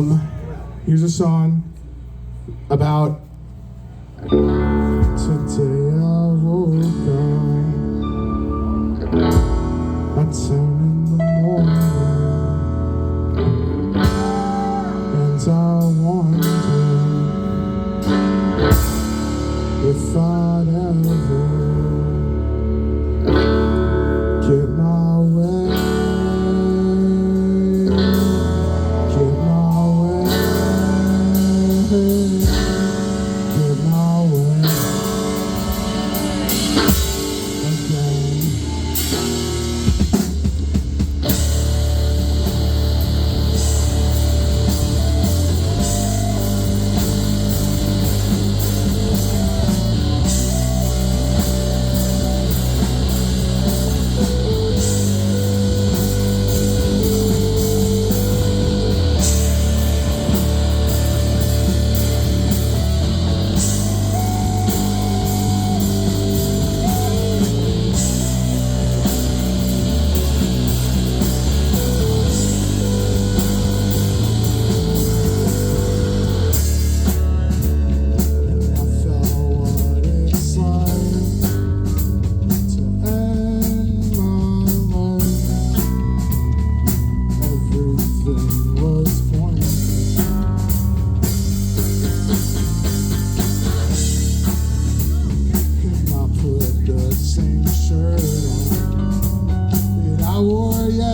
Here's a song about today I woke up at 10 in the morning, and I wonder if I'd ever get my way.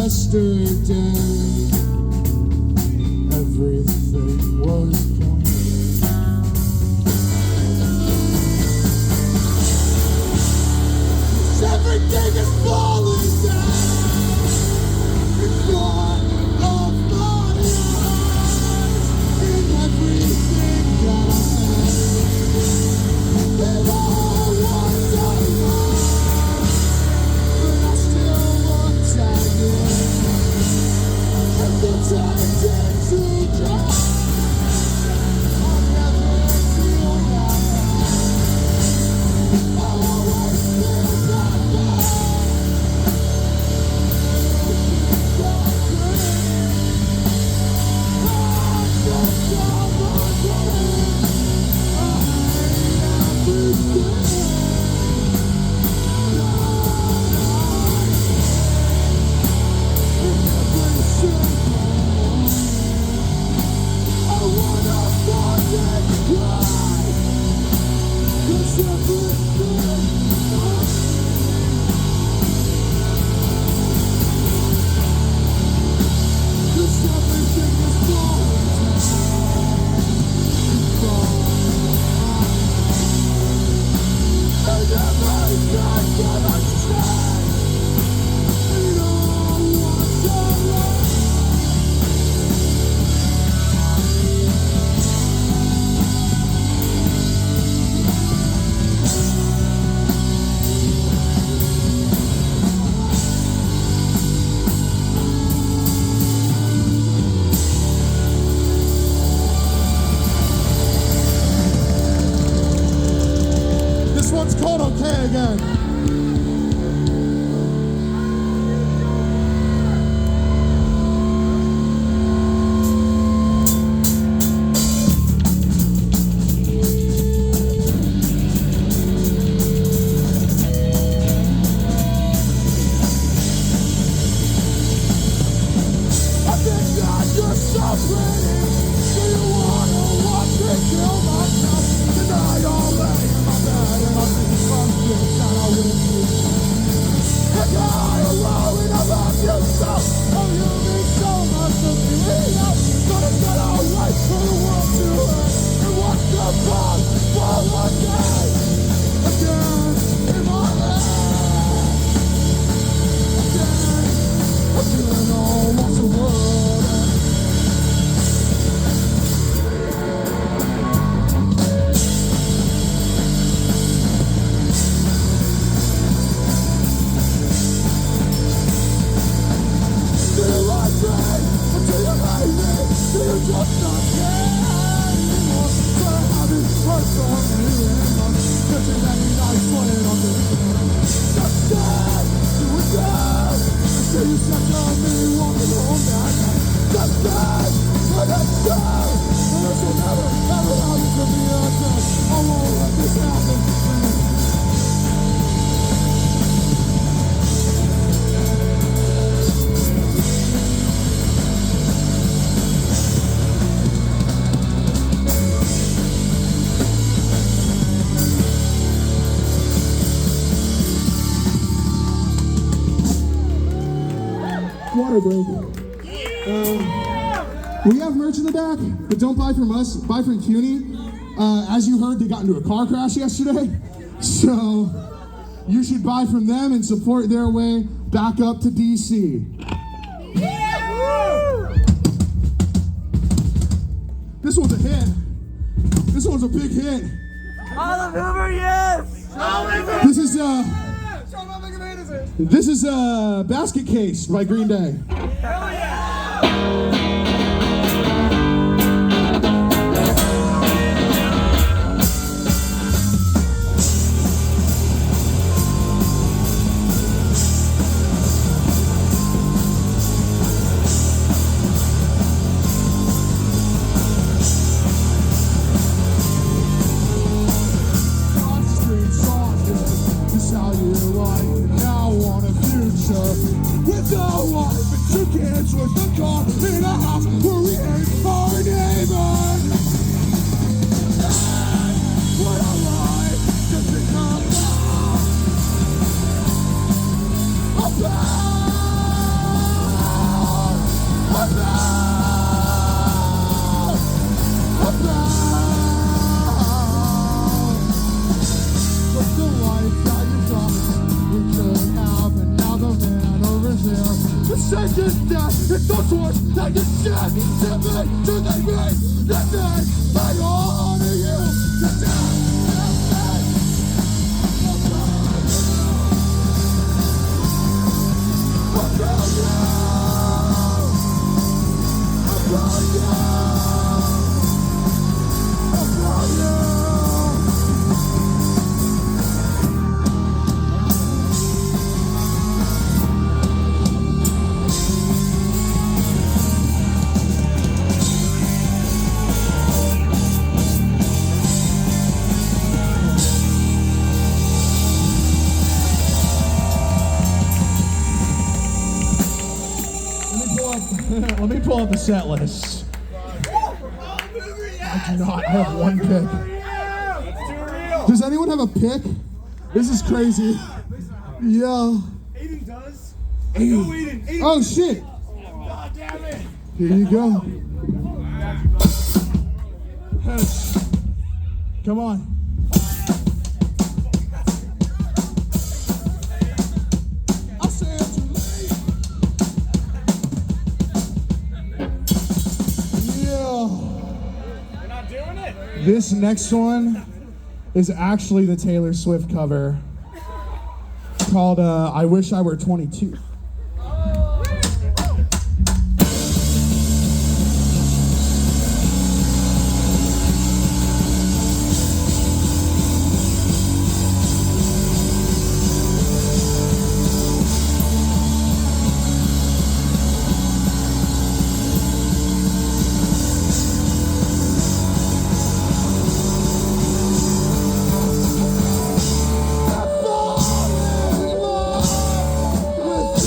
Yesterday, everything was pointless. 'Cause everything is falling down in front of my eyes, and everything that I had, it all was a lie. But I still looked at you. The time takes to dry. I'll never feel that bad. I'll always feel that bad. I'm just on my brain. I hate everything. This one's called Okay Again. I think that you're so pretty. Do you wanna watch me kill myself tonight? I'll lay in my bed and I'll think some shit that I will do. I got alone and I love you so. Oh, you mean so much to me. But it's not alright for the world to end. And what's the cause for one day? Again, in my head. Again, I'm feeling all what's the world end. Just not care anymore. But I have this person on me and I'm catching any nice sweating on this. Just sad, you were dead. Until you sat on me walking home that night. Just sad, but it's sad. Sorry, Blake. We have merch in the back, but don't buy from us. Buy from CUNY. As you heard, they got into a car crash yesterday. So you should buy from them and support their way back up to DC. This one's a hit. This one's a big hit. All of Hoover, yes! This is Basket Case by Green Day. Hell yeah! With a wife and 2 kids with a car in a house where we ain't our neighbors. What a life just become what's the life that you promised we could have, and now the man over there is second death. It's those words that you said to me, do they mean that I honor you? Let me pull up the set list. I do not have one pick. Does anyone have a pick? This is crazy. Yeah. Aiden does. Aiden. Oh shit. God damn it. Here you go. Come on. This next one is actually the Taylor Swift cover called I Wish I Were 22. With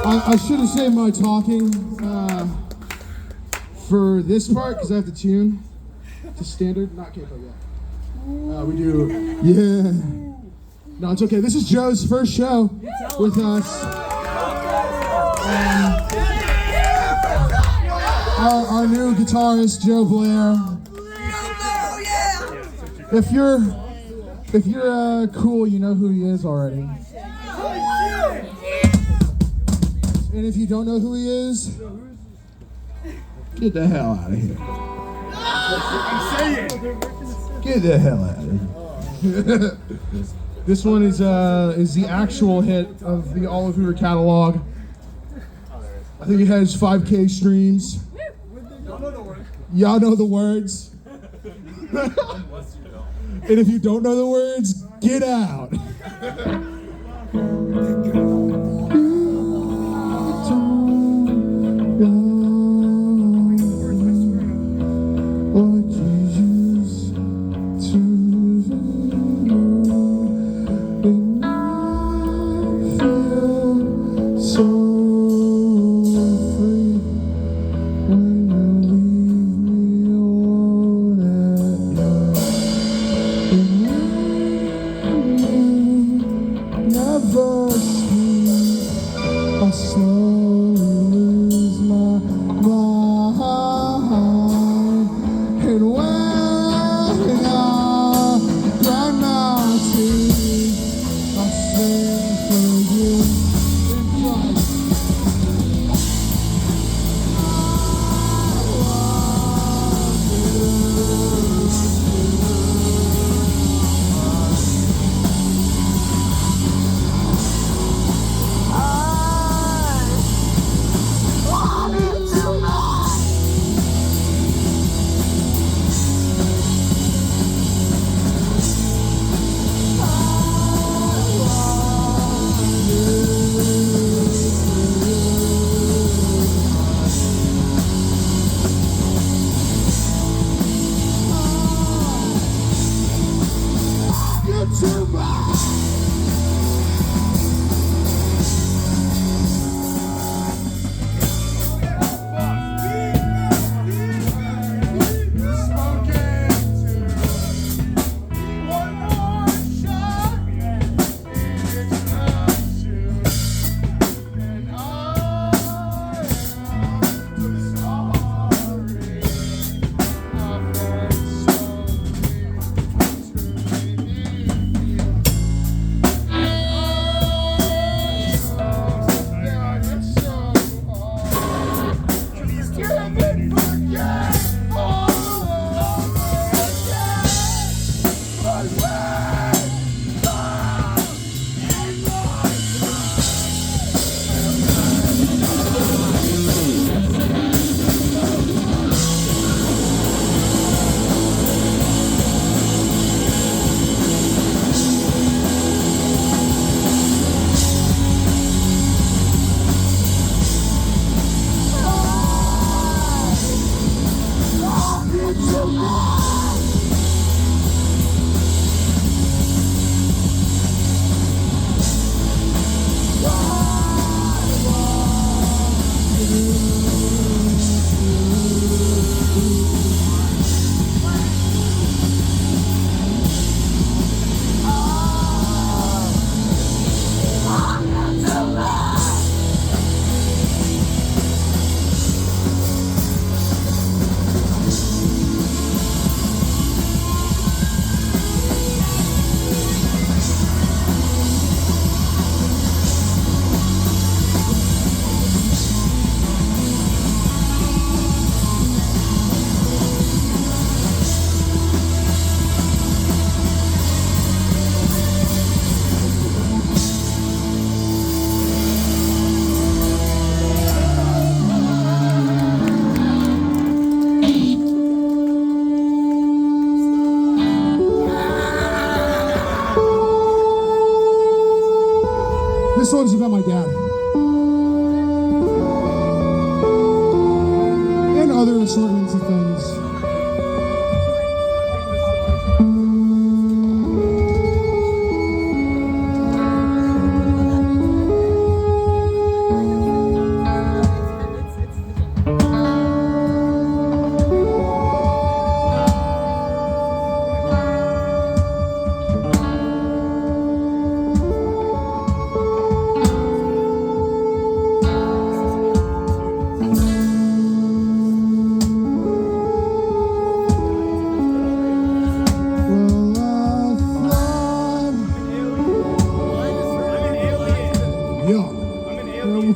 I should have saved my talking for this part because I have to tune to standard, not capo yet. We do, yeah. No, it's okay. This is Joe's first show with us. Our new guitarist, Joe Blair. If you're cool, you know who he is already. And if you don't know who he is, get the hell out of here. I'm saying. Get the hell out of here. This one is the actual hit of the All of Hoover catalog. I think it has 5K streams. Y'all know the words. And if you don't know the words, get out. This one's about my dad. And other assortments of things.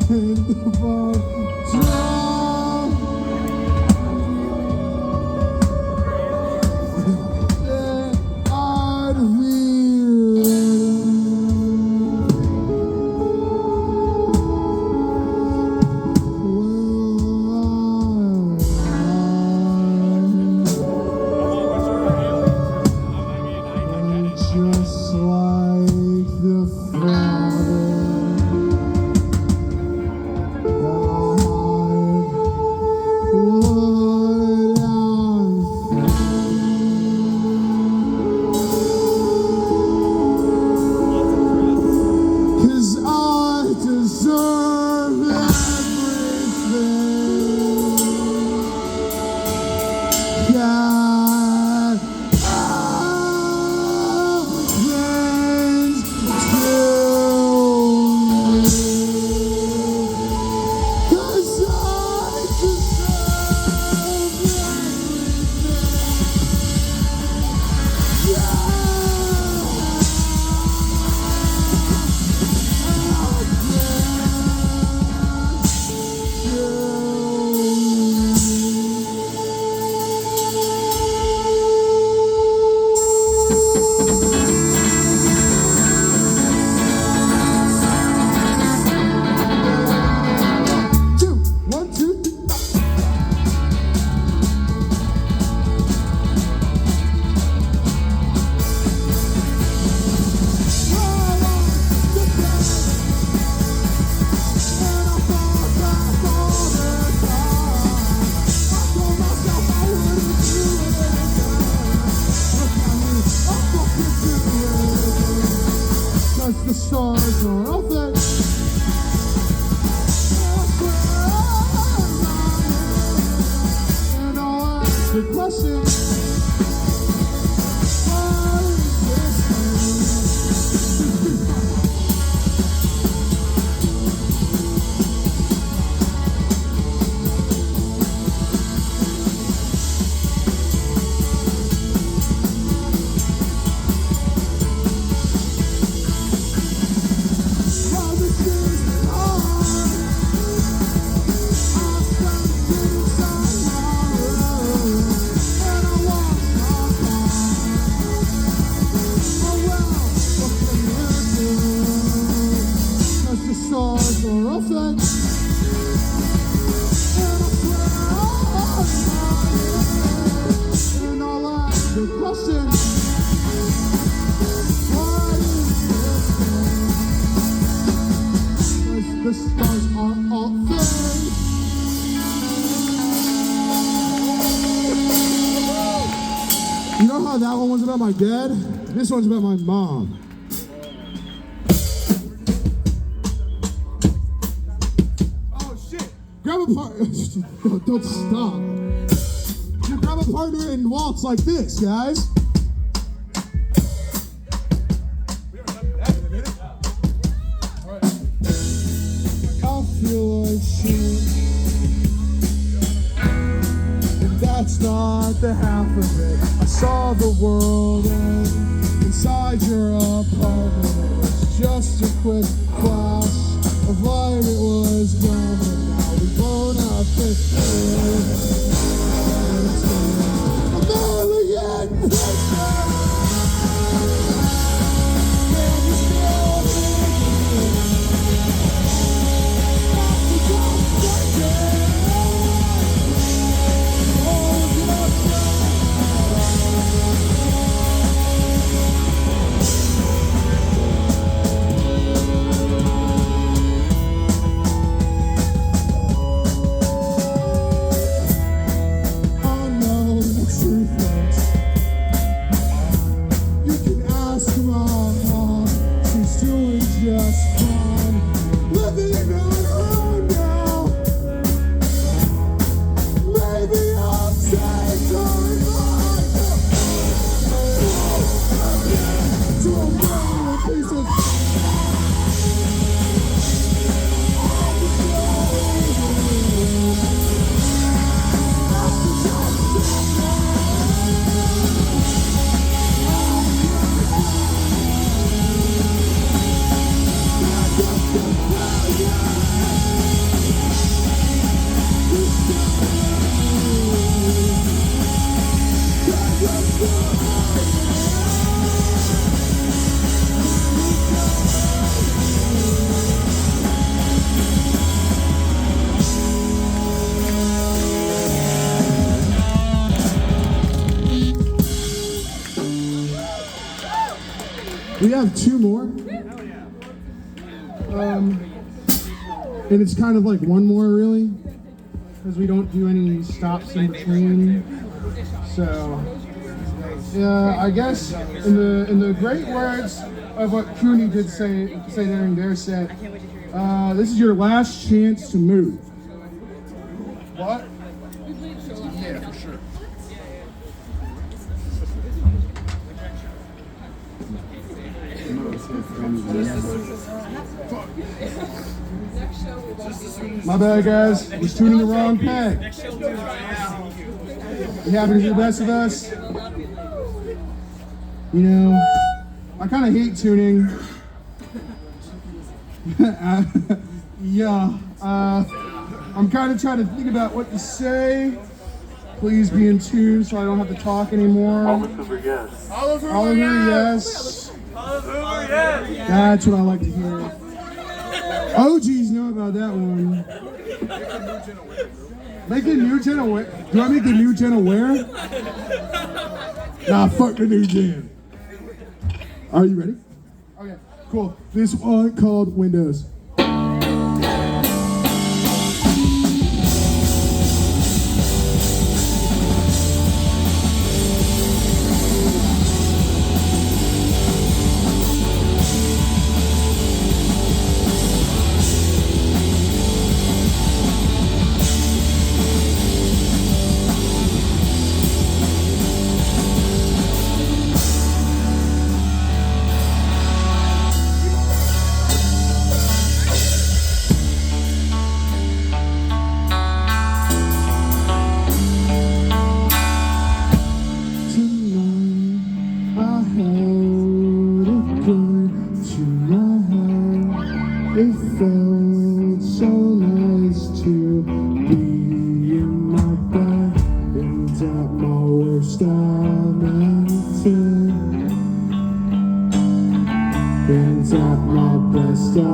hit the ball down. Yeah, I'd just like the Father. Cause I deserve everything. God, all things to me. Cause I deserve everything. Yeah. The stars are open. And I'll ask the question. What is this stars are open. And I swear and I'll ask the question. What is this thing? 'Cause the stars are all fake. You know how that one was about my dad? This one's about my mom. Grab a partner. Don't stop. You grab a partner and waltz like this, guys. I feel like shit. And that's not the half of it. I saw the world end inside your apartment. It was just a quick flash of light. It was gone. Blown up this We have two more. And it's kind of like one more, really, because we don't do any stops in between. So, yeah, I guess in the great words of what Cooney did say during their set, this is your last chance to move. What? Yeah, for sure. My bad, guys. Was tuning the wrong peg. You happen to be the best of us? You know, I kind of hate tuning. Yeah. I'm kind of trying to think about what to say. Please be in tune so I don't have to talk anymore. Hoover, yes. Oliver, yes. Hoover, yes. That's what I like to hear. OGs know about that one. Make the new gen aware. Do I make the new gen aware? Nah, fuck the new gen. Are you ready? Okay, cool. This one called Windows. It felt so nice to be in my bed and at my worst I'm empty. And at my best I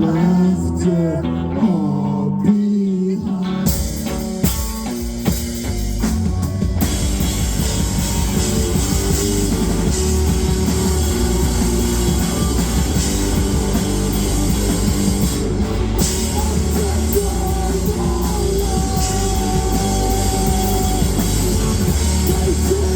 left it all behind. They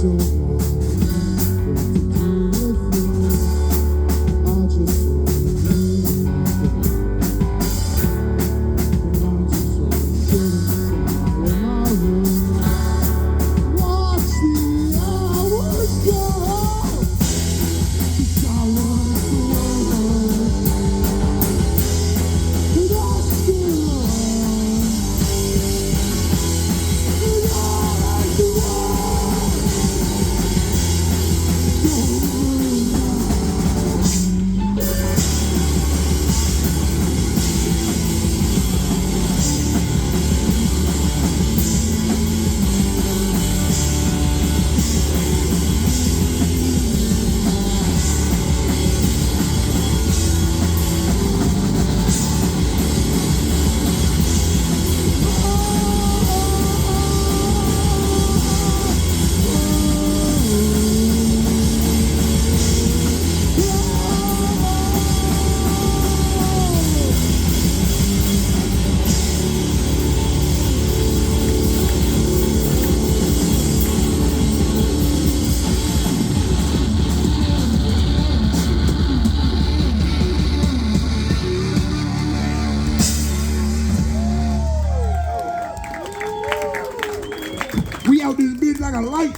don't know what to do with you. I just want to live and I'm just so sitting in my room. Watch the hours go. 'Cause I want to go home. But I still want. And I like to walk. Don't move now. We out this bitch like a light.